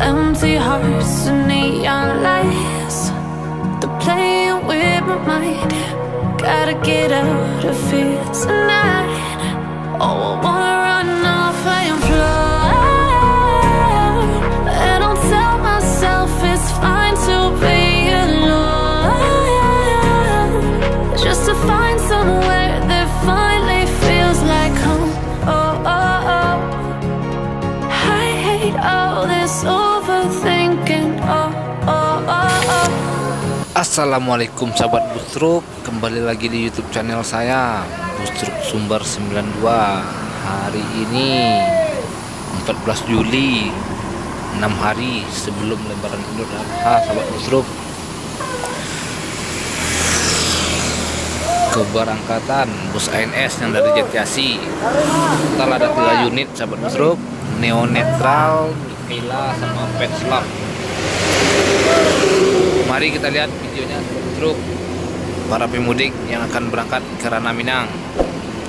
Empty hearts and neon lights, they're playing with my mind. Gotta get out of here tonight. Oh, I wanna run off and fly, and I'll tell myself it's fine to be alone, just to find somewhere that finally feels like home. Oh, oh, oh. I hate all this overthinking. Oh, oh, oh, oh. Assalamualaikum sahabat Busruk, kembali lagi di YouTube channel saya Busruk Sumber 92. Hari ini 14 Juli, 6 hari sebelum Lebaran Idul Adha, sahabat Busruk. Keberangkatan bus ANS yang dari Jatiasi, total ada 3 unit sahabat Busruk, Neo Netral, Mikaela sama Petslab. Mari kita lihat videonya truk para pemudik yang akan berangkat ke Ranah Minang.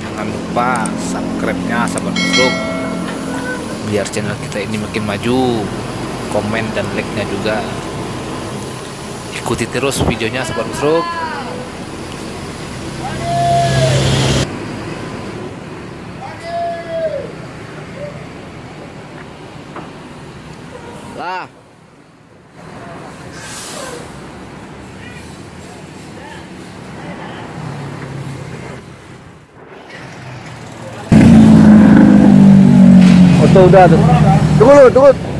Jangan lupa subscribe-nya sahabat truk, biar channel kita ini makin maju. Komen dan like-nya juga. Ikuti terus videonya sahabat truk. Lah. Oto udah tuh.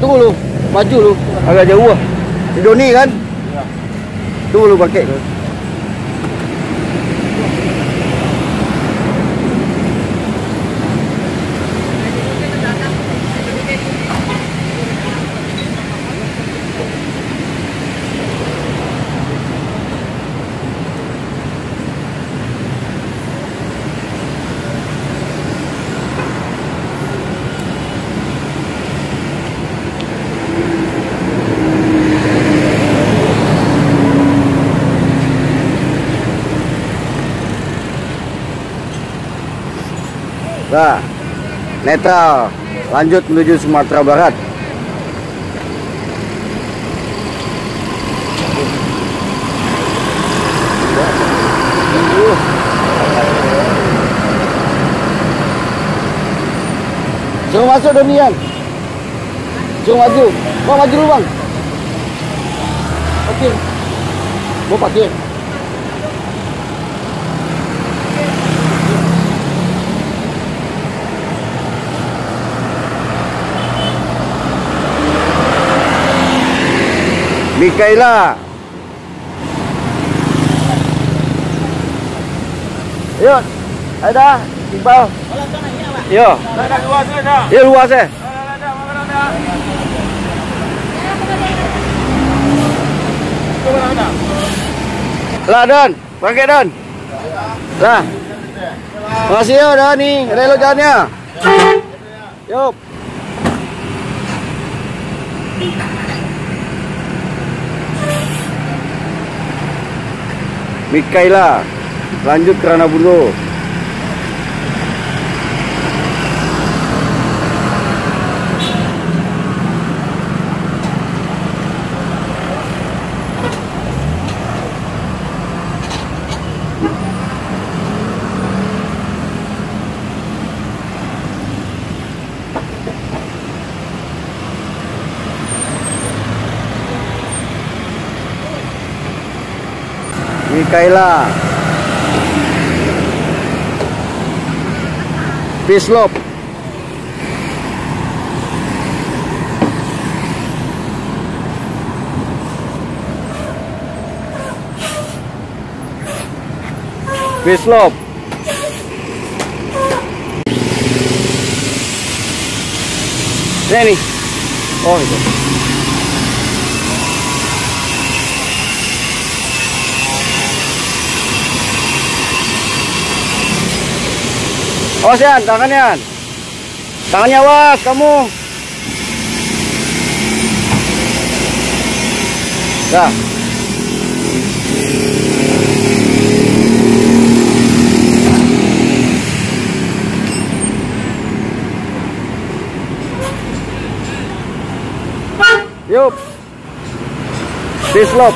Tunggu lu. Maju lu. Agak jauh ah. Doni kan? Tunggu lu pakai. Nah, netral, lanjut menuju Sumatera Barat. Suruh masuk Donian. Suruh maju. Bang, maju dulu bang. Parkir. Mau parkir. Mikaela. Yuk, ada timbal. Yo. Iya luas ya. Lah Don, pakai Don. Lah. Makasih ya udah nih, relo jalannya. Yuk. Mikaela, lanjut ke Ranah Bungo. Mikaela, Petslab, Petslab, ini, oh itu. Awas Yan, tangannya. Tangannya awas kamu. Dah. Yup. Stay slope.